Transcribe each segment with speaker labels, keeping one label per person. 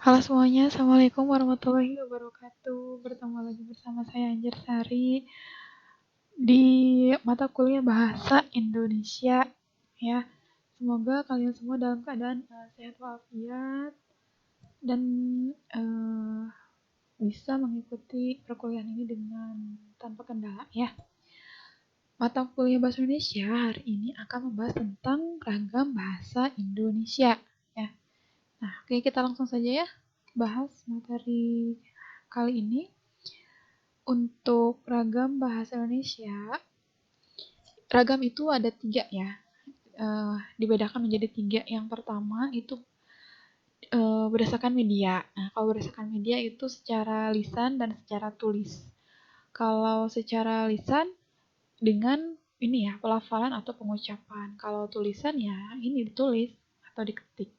Speaker 1: Halo semuanya, Assalamualaikum warahmatullahi wabarakatuh. Bertemu lagi bersama saya Anjar Sari di mata kuliah Bahasa Indonesia ya. Semoga kalian semua dalam keadaan sehat walafiat dan eh, bisa mengikuti perkuliahan ini dengan tanpa kendala ya. Mata kuliah Bahasa Indonesia hari ini akan membahas tentang ragam bahasa Indonesia ya. Nah, oke kita langsung saja ya bahas materi kali ini. Untuk ragam bahasa Indonesia, ragam itu ada 3 ya, dibedakan menjadi 3. Yang pertama itu berdasarkan media. Nah, kalau berdasarkan media itu secara lisan dan secara tulis. Kalau secara lisan dengan ini ya, pelafalan atau pengucapan. Kalau tulisan ya ini ditulis atau diketik.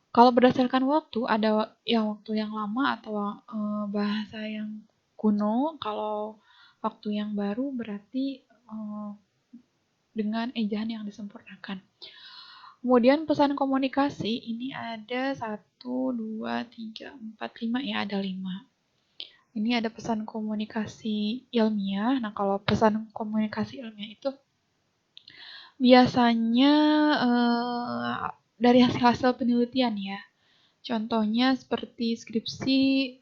Speaker 1: Kalau berdasarkan waktu, ada yang waktu yang lama atau bahasa yang kuno. Kalau waktu yang baru berarti dengan ejaan yang disempurnakan. Kemudian pesan komunikasi ini ada 1, 2, 3, 4, 5 ya, ada 5. Ini ada pesan komunikasi ilmiah. Nah, kalau pesan komunikasi ilmiah itu biasanya dari hasil penelitian ya. Contohnya seperti skripsi,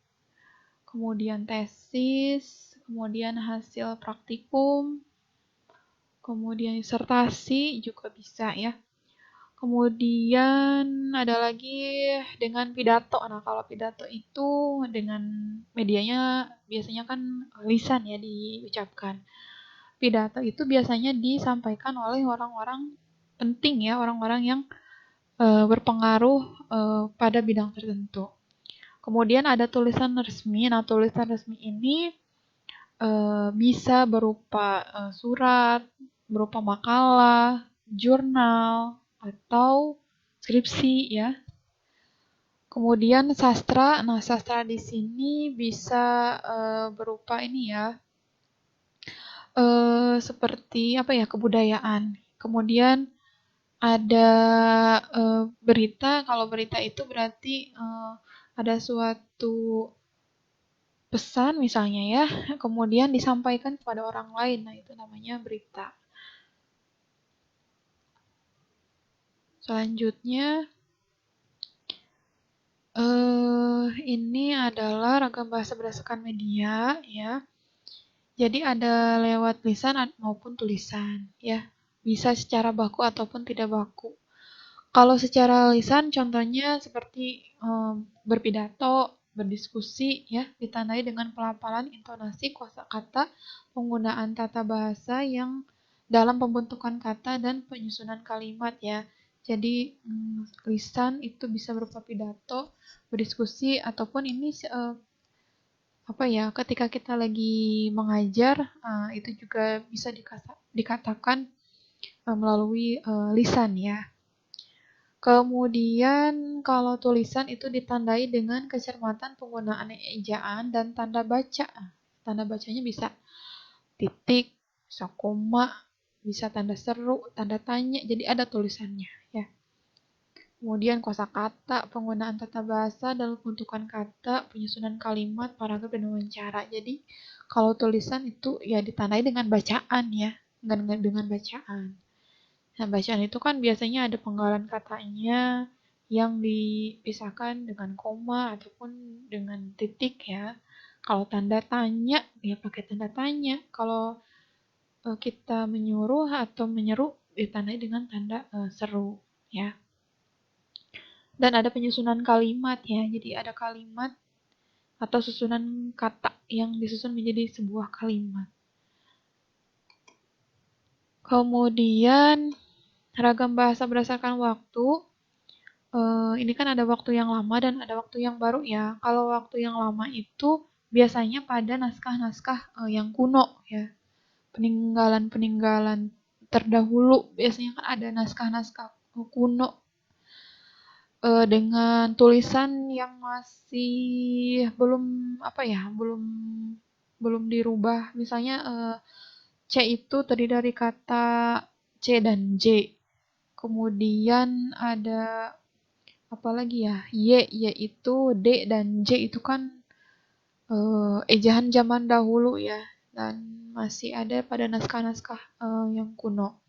Speaker 1: kemudian tesis, kemudian hasil praktikum, kemudian disertasi juga bisa ya. Kemudian ada lagi dengan pidato. Nah, kalau pidato itu dengan medianya biasanya kan lisan ya diucapkan. Pidato itu biasanya disampaikan oleh orang-orang penting ya, orang-orang yang berpengaruh pada bidang tertentu. Kemudian ada tulisan resmi. Nah, tulisan resmi ini bisa berupa surat, berupa makalah, jurnal, atau skripsi ya. Kemudian sastra. Nah, sastra di sini bisa berupa ini ya, seperti apa ya, kebudayaan. Kemudian ada berita. Kalau berita itu berarti ada suatu pesan misalnya ya, kemudian disampaikan kepada orang lain. Nah, itu namanya berita. Selanjutnya, ini adalah ragam bahasa berdasarkan media ya. Jadi ada lewat lisan maupun tulisan ya. Bisa secara baku ataupun tidak baku. Kalau secara lisan contohnya seperti berpidato, berdiskusi ya, ditandai dengan pelafalan, intonasi, kosakata, penggunaan tata bahasa yang dalam pembentukan kata dan penyusunan kalimat ya. Jadi lisan itu bisa berupa pidato, berdiskusi, ataupun ini apa ya, ketika kita lagi mengajar itu juga bisa dikatakan melalui lisan ya. Kemudian kalau tulisan itu ditandai dengan kecermatan penggunaan ejaan dan tanda baca. Tanda bacanya bisa titik, bisa koma, bisa tanda seru, tanda tanya. Jadi ada tulisannya ya. Kemudian kosakata, penggunaan tata bahasa dalam pembentukan kata, penyusunan kalimat, paragraf, dan wawancara. Jadi kalau tulisan itu ya ditandai dengan bacaan ya, dengan bacaan. Nah, bacaan itu kan biasanya ada penggalan katanya yang dipisahkan dengan koma ataupun dengan titik ya. Kalau tanda tanya, ya pakai tanda tanya. Kalau kita menyuruh atau menyeru, ditandai dengan tanda seru ya. Dan ada penyusunan kalimat ya. Jadi ada kalimat atau susunan kata yang disusun menjadi sebuah kalimat. Kemudian ragam bahasa berdasarkan waktu. Ini kan ada waktu yang lama dan ada waktu yang baru ya. Kalau waktu yang lama itu biasanya pada naskah-naskah yang kuno ya. Peninggalan-peninggalan terdahulu biasanya kan ada naskah-naskah kuno dengan tulisan yang masih belum apa ya, belum dirubah. Misalnya C itu terdiri dari kata C dan J. Kemudian ada apalagi ya, Y itu, D dan J itu kan ejaan zaman dahulu ya, dan masih ada pada naskah-naskah yang kuno.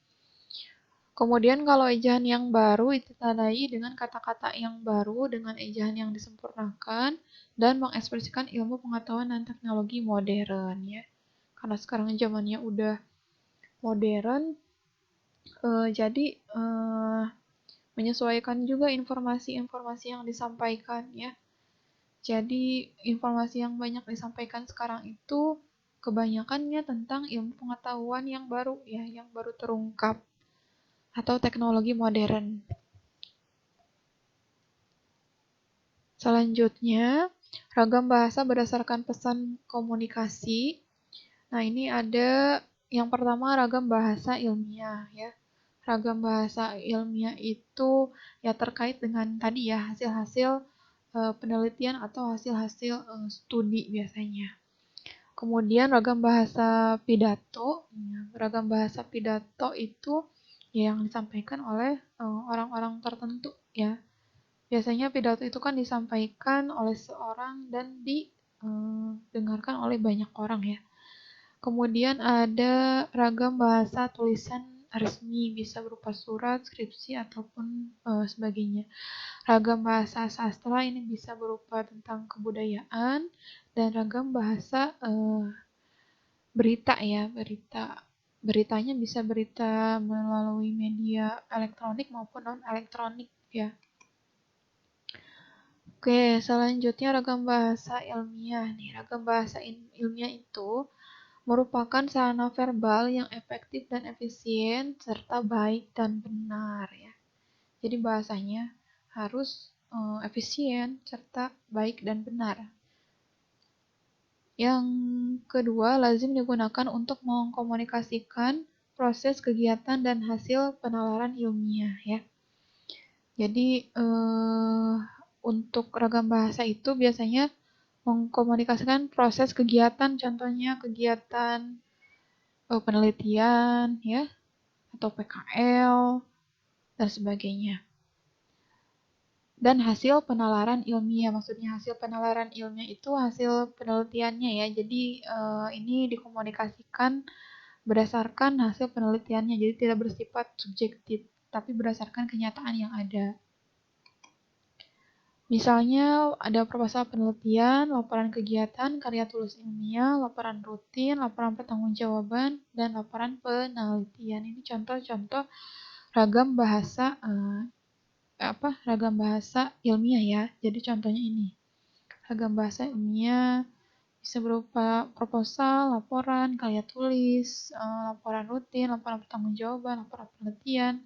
Speaker 1: Kemudian kalau ejaan yang baru itu ditandai dengan kata-kata yang baru dengan ejaan yang disempurnakan dan mengekspresikan ilmu pengetahuan dan teknologi modern ya. Karena sekarang zamannya udah modern, jadi menyesuaikan juga informasi-informasi yang disampaikan ya. Jadi informasi yang banyak disampaikan sekarang itu kebanyakannya tentang ilmu pengetahuan yang baru ya, yang baru terungkap atau teknologi modern. Selanjutnya, ragam bahasa berdasarkan pesan komunikasi. Nah, ini ada yang pertama ragam bahasa ilmiah ya. Ragam bahasa ilmiah itu ya terkait dengan tadi ya hasil-hasil penelitian atau hasil-hasil studi biasanya. Kemudian ragam bahasa pidato. Ragam bahasa pidato itu ya yang disampaikan oleh orang-orang tertentu ya. Biasanya pidato itu kan disampaikan oleh seorang dan didengarkan oleh banyak orang ya. Kemudian ada ragam bahasa tulisan resmi, bisa berupa surat, skripsi, ataupun sebagainya. Ragam bahasa sastra ini bisa berupa tentang kebudayaan, dan ragam bahasa berita ya, beritanya bisa berita melalui media elektronik maupun non-elektronik ya. Oke, selanjutnya ragam bahasa ilmiah nih. Ragam bahasa ilmiah itu merupakan sarana verbal yang efektif dan efisien serta baik dan benar ya. Jadi bahasanya harus efisien serta baik dan benar. Yang kedua, lazim digunakan untuk mengkomunikasikan proses kegiatan dan hasil penalaran ilmiah ya. Jadi untuk ragam bahasa itu biasanya mengkomunikasikan proses kegiatan, contohnya kegiatan penelitian ya, atau PKL dan sebagainya. Dan hasil penalaran ilmiah, maksudnya hasil penalaran ilmiah itu hasil penelitiannya ya. Jadi ini dikomunikasikan berdasarkan hasil penelitiannya, jadi tidak bersifat subjektif, tapi berdasarkan kenyataan yang ada. Misalnya ada proposal penelitian, laporan kegiatan, karya tulis ilmiah, laporan rutin, laporan pertanggungjawaban, dan laporan penelitian. Ini contoh-contoh ragam bahasa ragam bahasa ilmiah ya. Jadi contohnya ini. Ragam bahasa ilmiah bisa berupa proposal, laporan, karya tulis, laporan rutin, laporan pertanggungjawaban, laporan penelitian,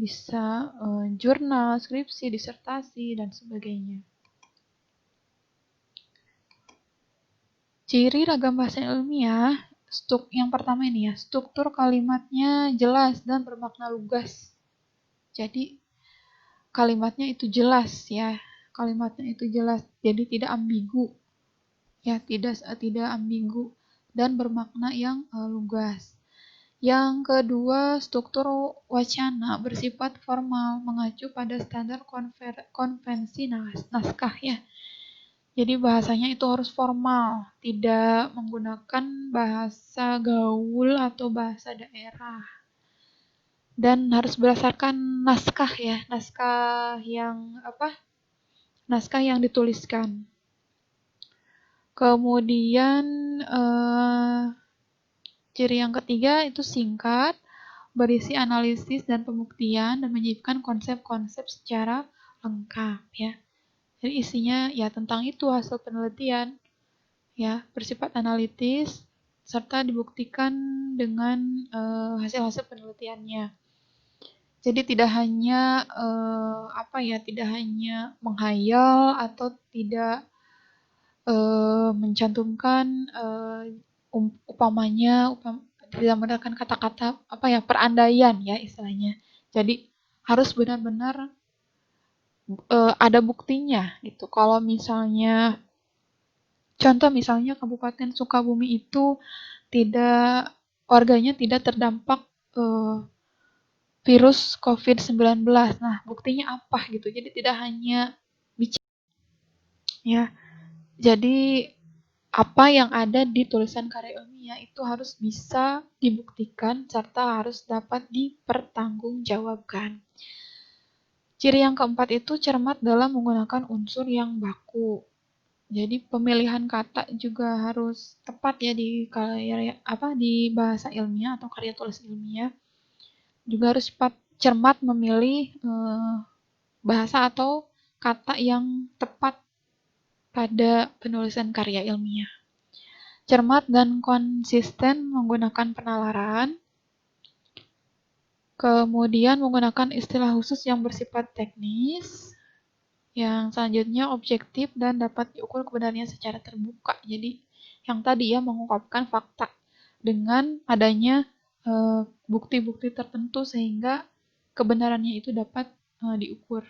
Speaker 1: bisa jurnal, skripsi, disertasi, dan sebagainya. Ciri ragam bahasa ilmiah, yang pertama ini ya, struktur kalimatnya jelas dan bermakna lugas. Jadi kalimatnya itu jelas ya, kalimatnya itu jelas, jadi tidak ambigu. Ya, tidak ambigu dan bermakna yang lugas. Yang kedua, struktur wacana bersifat formal, mengacu pada standar konvensi naskah ya. Jadi bahasanya itu harus formal, tidak menggunakan bahasa gaul atau bahasa daerah. Dan harus berdasarkan naskah ya, naskah yang dituliskan. Kemudian ciri yang ketiga itu singkat, berisi analisis dan pembuktian, dan menyisipkan konsep-konsep secara lengkap ya. Jadi isinya ya tentang itu hasil penelitian ya, bersifat analitis serta dibuktikan dengan hasil-hasil penelitiannya. Jadi tidak hanya tidak hanya menghayal atau tidak mencantumkan tidak menggunakan kata-kata perandaian ya istilahnya. Jadi harus benar-benar ada buktinya gitu. Kalau misalnya contoh misalnya Kabupaten Sukabumi itu warganya tidak terdampak virus COVID-19. Nah, buktinya apa gitu. Jadi tidak hanya bicara ya. Jadi apa yang ada di tulisan karya ilmiah itu harus bisa dibuktikan serta harus dapat dipertanggungjawabkan. Ciri yang keempat itu cermat dalam menggunakan unsur yang baku. Jadi pemilihan kata juga harus tepat ya di karya di bahasa ilmiah atau karya tulis ilmiah. Juga harus cermat memilih bahasa atau kata yang tepat pada penulisan karya ilmiah. Cermat dan konsisten menggunakan penalaran. Kemudian menggunakan istilah khusus yang bersifat teknis. Yang selanjutnya objektif dan dapat diukur kebenarannya secara terbuka. Jadi yang tadi ya mengungkapkan fakta dengan adanya bukti-bukti tertentu sehingga kebenarannya itu dapat diukur.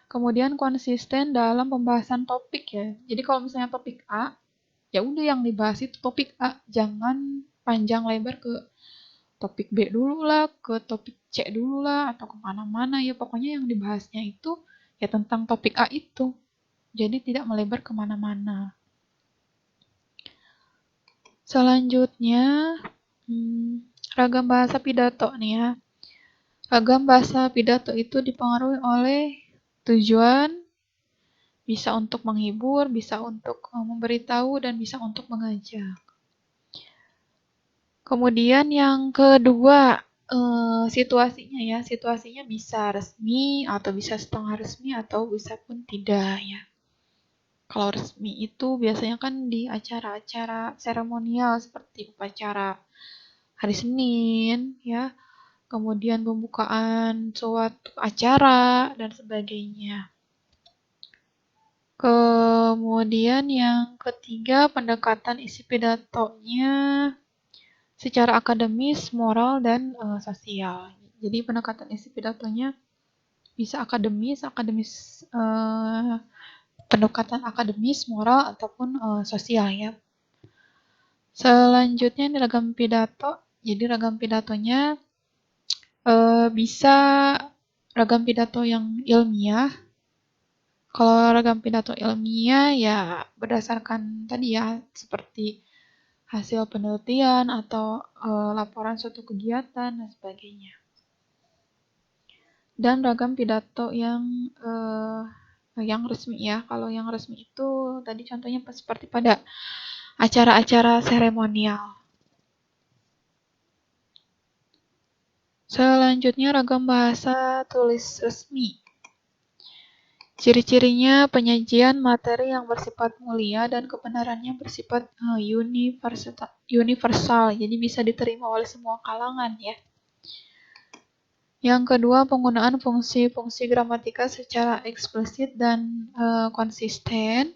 Speaker 1: Kemudian konsisten dalam pembahasan topik ya. Jadi kalau misalnya topik A, ya udah yang dibahas itu topik A, jangan panjang lebar ke topik B dulu lah, ke topik C dulu lah, atau kemana-mana ya. Pokoknya yang dibahasnya itu ya tentang topik A itu. Jadi tidak melebar kemana-mana. Selanjutnya, ragam bahasa pidato nih ya. Ragam bahasa pidato itu dipengaruhi oleh tujuan, bisa untuk menghibur, bisa untuk memberitahu, dan bisa untuk mengajak. Kemudian yang kedua, situasinya ya. Situasinya bisa resmi, atau bisa setengah resmi, atau bisa pun tidak ya. Kalau resmi itu biasanya kan di acara-acara seremonial seperti upacara hari Senin ya, kemudian pembukaan suatu acara dan sebagainya. Kemudian yang ketiga, pendekatan isi pidatonya secara akademis, moral, dan sosial. Jadi pendekatan isi pidatonya bisa akademis pendekatan akademis, moral, ataupun sosial ya. Selanjutnya ini ragam pidato. Jadi ragam pidatonya bisa ragam pidato yang ilmiah. Kalau ragam pidato ilmiah ya berdasarkan tadi ya seperti hasil penelitian atau laporan suatu kegiatan dan sebagainya. Dan ragam pidato yang resmi ya. Kalau yang resmi itu tadi contohnya seperti pada acara-acara seremonial. Selanjutnya ragam bahasa tulis resmi. Ciri-cirinya penyajian materi yang bersifat mulia dan kebenarannya bersifat universal, jadi bisa diterima oleh semua kalangan ya. Yang kedua, penggunaan fungsi-fungsi gramatika secara eksplisit dan konsisten.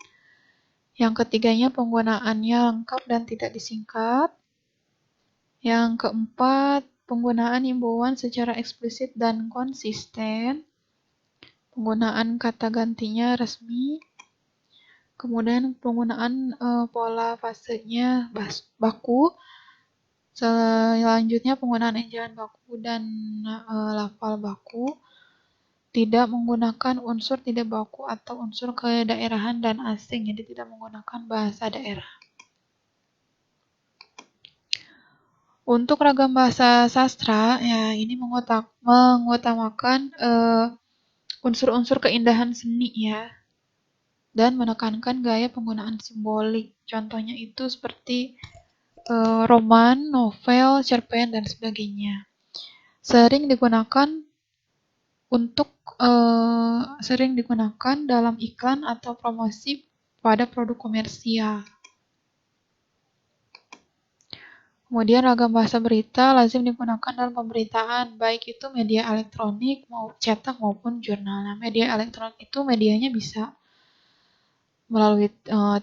Speaker 1: Yang ketiganya, penggunaannya lengkap dan tidak disingkat. Yang keempat, penggunaan himbauan secara eksplisit dan konsisten. Penggunaan kata gantinya resmi. Kemudian penggunaan pola fasenya baku. Selanjutnya penggunaan ejaan baku dan lafal baku. Tidak menggunakan unsur tidak baku atau unsur kedaerahan dan asing. Jadi tidak menggunakan bahasa daerah. Untuk ragam bahasa sastra, ya ini mengutamakan unsur-unsur keindahan seni ya, dan menekankan gaya penggunaan simbolik. Contohnya itu seperti roman, novel, cerpen, dan sebagainya. Sering digunakan dalam iklan atau promosi pada produk komersial. Kemudian ragam bahasa berita lazim digunakan dalam pemberitaan, baik itu media elektronik, cetak maupun jurnal. Nah, media elektronik itu medianya bisa melalui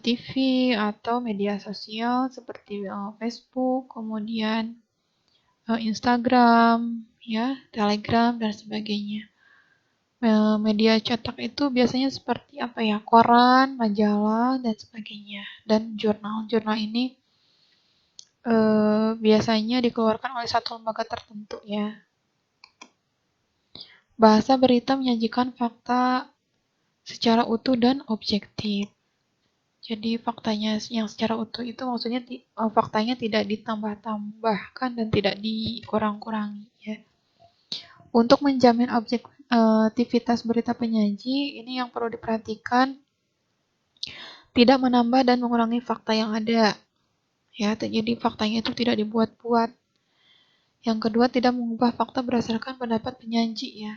Speaker 1: TV atau media sosial seperti Facebook, kemudian Instagram, ya, Telegram, dan sebagainya. Media cetak itu biasanya seperti apa ya, koran, majalah, dan sebagainya. Dan jurnal ini biasanya dikeluarkan oleh satu lembaga tertentu ya. Bahasa berita menyajikan fakta secara utuh dan objektif. Jadi faktanya yang secara utuh itu maksudnya faktanya tidak ditambah-tambahkan dan tidak dikurang-kurangi ya. Untuk menjamin objektivitas berita penyaji, ini yang perlu diperhatikan, tidak menambah dan mengurangi fakta yang ada. Ya, jadi faktanya itu tidak dibuat-buat. Yang kedua, tidak mengubah fakta berdasarkan pendapat penyaji ya.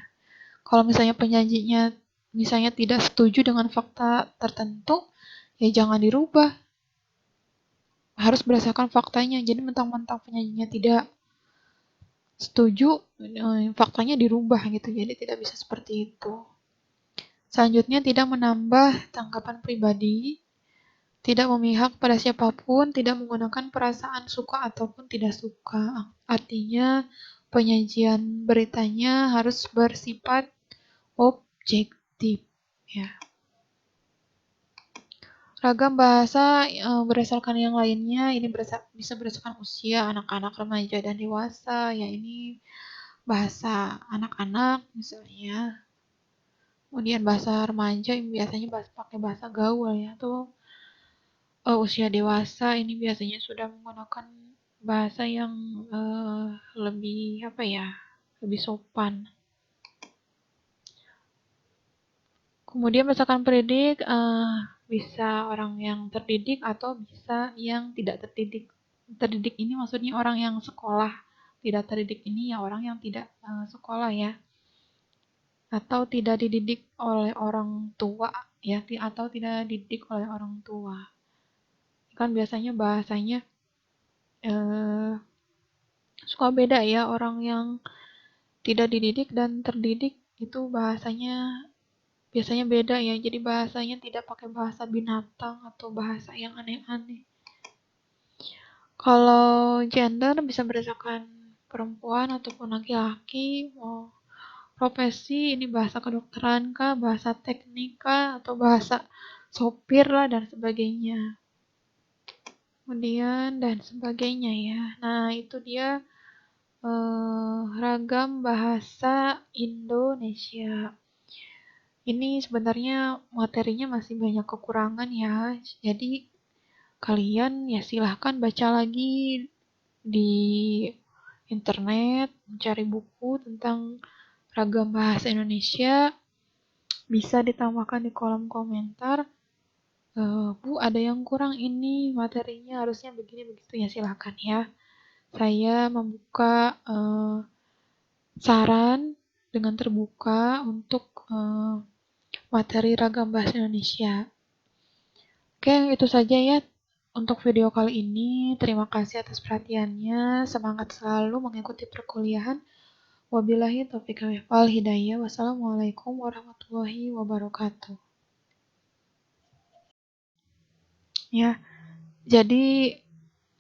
Speaker 1: Kalau misalnya penyajinya misalnya tidak setuju dengan fakta tertentu, ya jangan dirubah. Harus berdasarkan faktanya. Jadi mentang-mentang penyajinya tidak setuju, faktanya dirubah gitu. Jadi tidak bisa seperti itu. Selanjutnya, tidak menambah tanggapan pribadi, tidak memihak pada siapapun, tidak menggunakan perasaan suka ataupun tidak suka. Artinya penyajian beritanya harus bersifat objektif ya. Ragam bahasa berdasarkan yang lainnya, ini bisa berdasarkan usia anak-anak, remaja, dan dewasa ya. Ini bahasa anak-anak misalnya, kemudian bahasa remaja ini biasanya pakai bahasa gaul ya. Tuh usia dewasa ini biasanya sudah menggunakan bahasa yang lebih apa ya, lebih sopan. Kemudian berdasarkan pendidik, bisa orang yang terdidik atau bisa yang tidak terdidik. Terdidik ini maksudnya orang yang sekolah, tidak terdidik ini ya orang yang tidak sekolah ya, atau tidak dididik oleh orang tua ya, atau tidak dididik oleh orang tua. Kan biasanya bahasanya suka beda ya, orang yang tidak dididik dan terdidik itu bahasanya biasanya beda ya, jadi bahasanya tidak pakai bahasa binatang atau bahasa yang aneh-aneh. Kalau gender bisa berdasarkan perempuan ataupun laki-laki, profesi ini bahasa kedokteran kah, bahasa teknik kah, atau bahasa sopir lah dan sebagainya. Kemudian dan sebagainya ya. Nah itu dia ragam bahasa Indonesia. Ini sebenarnya materinya masih banyak kekurangan ya. Jadi kalian ya silahkan baca lagi di internet, mencari buku tentang ragam bahasa Indonesia. Bisa ditambahkan di kolom komentar. Bu, ada yang kurang ini materinya, harusnya begini begitu ya, silahkan ya. Saya membuka saran dengan terbuka untuk materi ragam bahasa Indonesia. Oke, itu saja ya untuk video kali ini. Terima kasih atas perhatiannya. Semangat selalu mengikuti perkuliahan. Wabillahi taufiq wal hidayah. Wassalamualaikum warahmatullahi wabarakatuh. Ya, jadi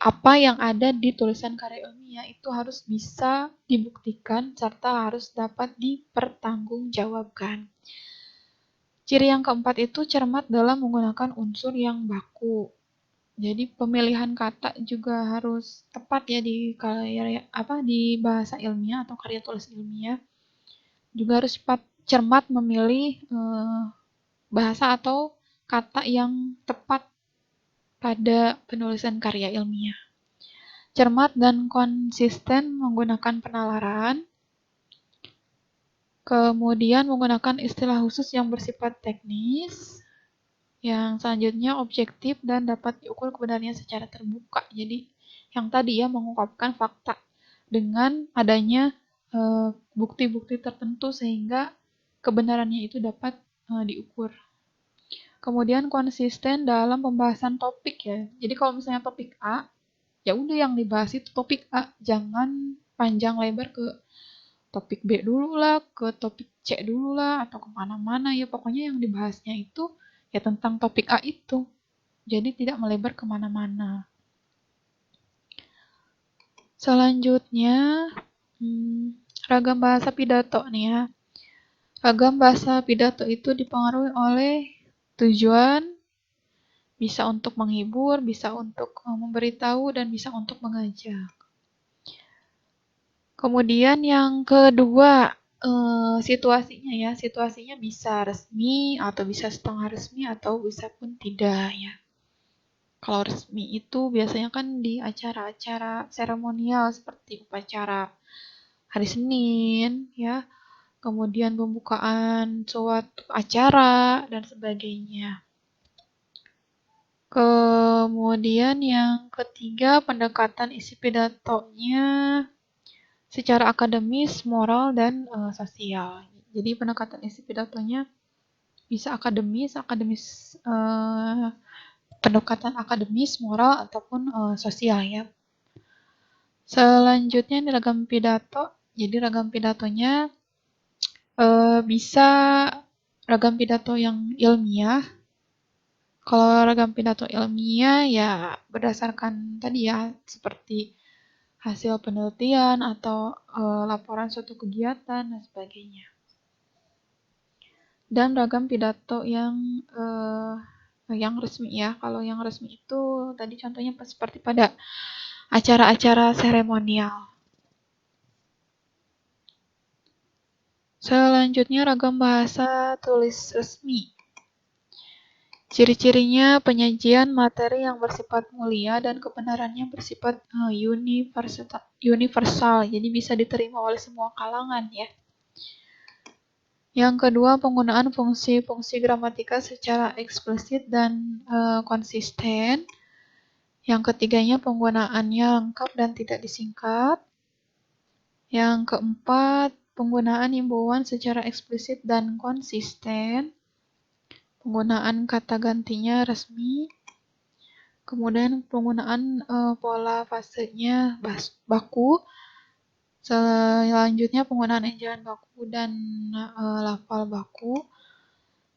Speaker 1: apa yang ada di tulisan karya ilmiah itu harus bisa dibuktikan serta harus dapat dipertanggungjawabkan. Ciri yang keempat itu cermat dalam menggunakan unsur yang baku. Jadi pemilihan kata juga harus tepat ya di bahasa ilmiah atau karya tulis ilmiah. Juga harus cermat memilih bahasa atau kata yang tepat pada penulisan karya ilmiah. Cermat dan konsisten menggunakan penalaran. Kemudian menggunakan istilah khusus yang bersifat teknis. Yang selanjutnya objektif dan dapat diukur kebenarannya secara terbuka. Jadi yang tadi ya, mengungkapkan fakta dengan adanya bukti-bukti tertentu sehingga kebenarannya itu dapat diukur. Kemudian konsisten dalam pembahasan topik ya. Jadi kalau misalnya topik A, ya udah yang dibahas itu topik A, jangan panjang lebar ke topik B dulu lah, ke topik C dulu lah, atau kemana-mana ya. Pokoknya yang dibahasnya itu ya tentang topik A itu. Jadi tidak melebar kemana-mana. Selanjutnya, ragam bahasa pidato nih ya. Ragam bahasa pidato itu dipengaruhi oleh tujuan, bisa untuk menghibur, bisa untuk memberitahu, dan bisa untuk mengajak. Kemudian yang kedua, situasinya ya, situasinya bisa resmi atau bisa setengah resmi atau bisa pun tidak ya. Kalau resmi itu biasanya kan di acara-acara seremonial seperti upacara hari Senin ya, kemudian pembukaan suatu acara dan sebagainya. Kemudian yang ketiga, pendekatan isi pidatonya secara akademis, moral, dan sosial. Jadi pendekatan isi pidatonya bisa akademis, pendekatan akademis, moral, ataupun sosial ya. Selanjutnya ini ragam pidato. Jadi ragam pidatonya bisa ragam pidato yang ilmiah. Kalau ragam pidato ilmiah ya berdasarkan tadi ya seperti hasil penelitian atau laporan suatu kegiatan dan sebagainya. Dan ragam pidato yang resmi ya. Kalau yang resmi itu tadi contohnya seperti pada acara-acara seremonial. Selanjutnya ragam bahasa tulis resmi. Ciri-cirinya penyajian materi yang bersifat mulia dan kebenarannya bersifat universal, jadi bisa diterima oleh semua kalangan ya. Yang kedua, penggunaan fungsi-fungsi gramatika secara eksplisit dan konsisten. Yang ketiganya, penggunaannya lengkap dan tidak disingkat. Yang keempat, penggunaan himbauan secara eksplisit dan konsisten. Penggunaan kata gantinya resmi. Kemudian penggunaan pola fasenya baku. Selanjutnya penggunaan ejaan baku dan lafal baku.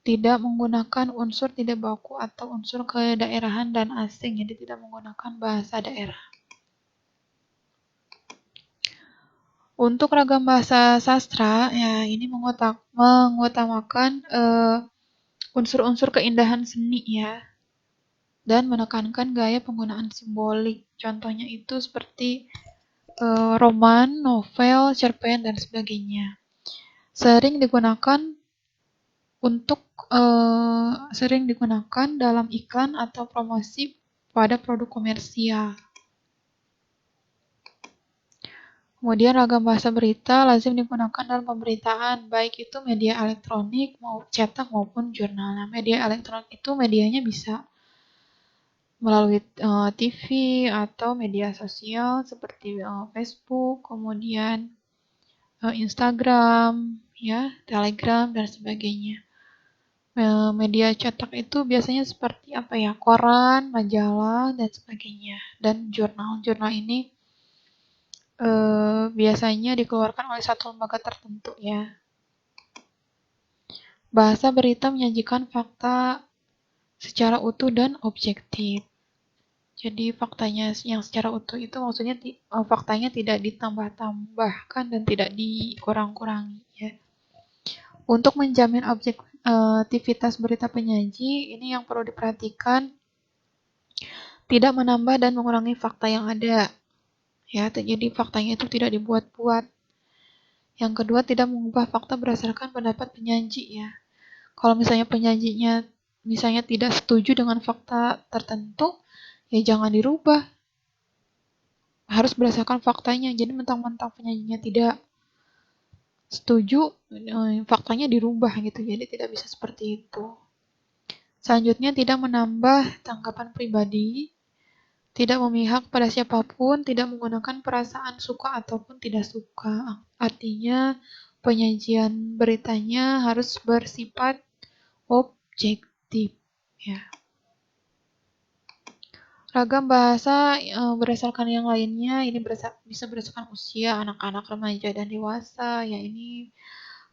Speaker 1: Tidak menggunakan unsur tidak baku atau unsur kedaerahan dan asing, jadi tidak menggunakan bahasa daerah. Untuk ragam bahasa sastra, ya ini mengutamakan unsur-unsur keindahan seni ya, dan menekankan gaya penggunaan simbolik. Contohnya itu seperti roman, novel, cerpen, dan sebagainya. Sering digunakan dalam iklan atau promosi pada produk komersial. Kemudian ragam bahasa berita lazim digunakan dalam pemberitaan, baik itu media elektronik, cetak maupun jurnal. Nah, media elektronik itu medianya bisa melalui TV atau media sosial seperti Facebook, kemudian Instagram, ya, Telegram dan sebagainya. Media cetak itu biasanya seperti apa ya, koran, majalah dan sebagainya. Dan jurnal ini biasanya dikeluarkan oleh satu lembaga tertentu ya. Bahasa berita menyajikan fakta secara utuh dan objektif. Jadi faktanya yang secara utuh itu maksudnya faktanya tidak ditambah-tambahkan dan tidak dikurang-kurangi ya. Untuk menjamin objektivitas berita penyaji, ini yang perlu diperhatikan, tidak menambah dan mengurangi fakta yang ada. Ya, jadi faktanya itu tidak dibuat-buat. Yang kedua, tidak mengubah fakta berdasarkan pendapat penyaji ya. Kalau misalnya penyajinya misalnya tidak setuju dengan fakta tertentu, ya jangan dirubah. Harus berdasarkan faktanya. Jadi mentang-mentang penyajinya tidak setuju, faktanya dirubah gitu. Jadi tidak bisa seperti itu. Selanjutnya, tidak menambah tanggapan pribadi, tidak memihak pada siapapun, tidak menggunakan perasaan suka ataupun tidak suka. Artinya penyajian beritanya harus bersifat objektif ya. Ragam bahasa berdasarkan yang lainnya, ini bisa berdasarkan usia anak-anak, remaja, dan dewasa ya. Ini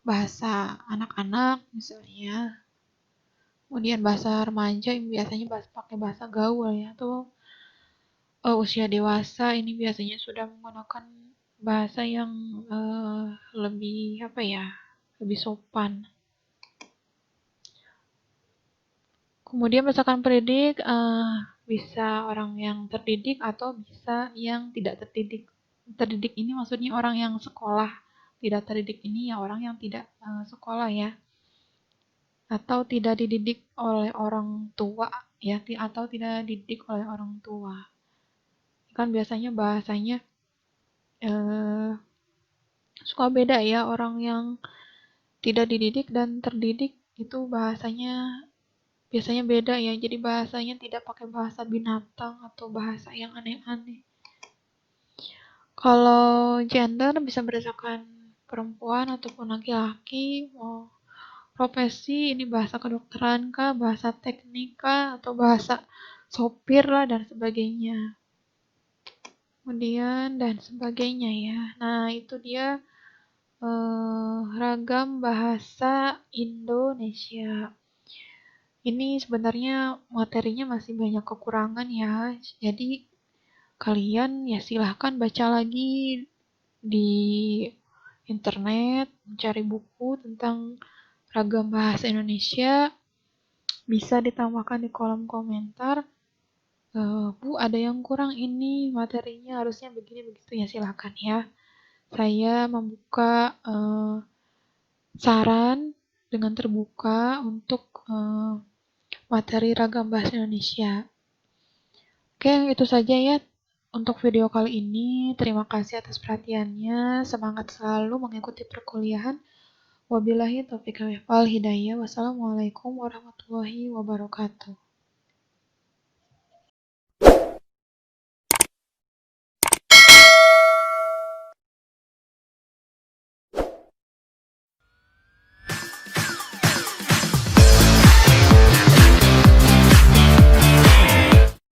Speaker 1: bahasa anak-anak misalnya. Kemudian bahasa remaja ini biasanya pakai bahasa gaul ya. Tuh usia dewasa ini biasanya sudah menggunakan bahasa yang lebih apa ya, lebih sopan. Kemudian berdasarkan pendidik, bisa orang yang terdidik atau bisa yang tidak terdidik. Terdidik ini maksudnya orang yang sekolah tidak terdidik ini ya orang yang tidak sekolah ya, atau tidak dididik oleh orang tua ya, atau tidak dididik oleh orang tua. Kan biasanya bahasanya eh, suka beda ya, orang yang tidak dididik dan terdidik itu bahasanya biasanya beda ya. Jadi bahasanya tidak pakai bahasa binatang atau bahasa yang aneh-aneh. Kalau gender bisa berdasarkan perempuan ataupun laki-laki, mau profesi ini bahasa kedokteran kah, bahasa teknik kah, atau bahasa sopir lah dan sebagainya. Kemudian dan sebagainya ya. Nah, itu dia ragam bahasa Indonesia. Ini sebenarnya materinya masih banyak kekurangan ya. Jadi kalian ya silahkan baca lagi di internet, mencari buku tentang ragam bahasa Indonesia. Bisa ditambahkan di kolom komentar. Bu, ada yang kurang ini materinya harusnya begini begitu ya, silahkan ya. Saya membuka saran dengan terbuka untuk materi ragam bahasa Indonesia. Oke, itu saja ya untuk video kali ini. Terima kasih atas perhatiannya. Semangat selalu mengikuti perkuliahan. Wabillahi taufiq wal hidayah. Wassalamualaikum warahmatullahi wabarakatuh.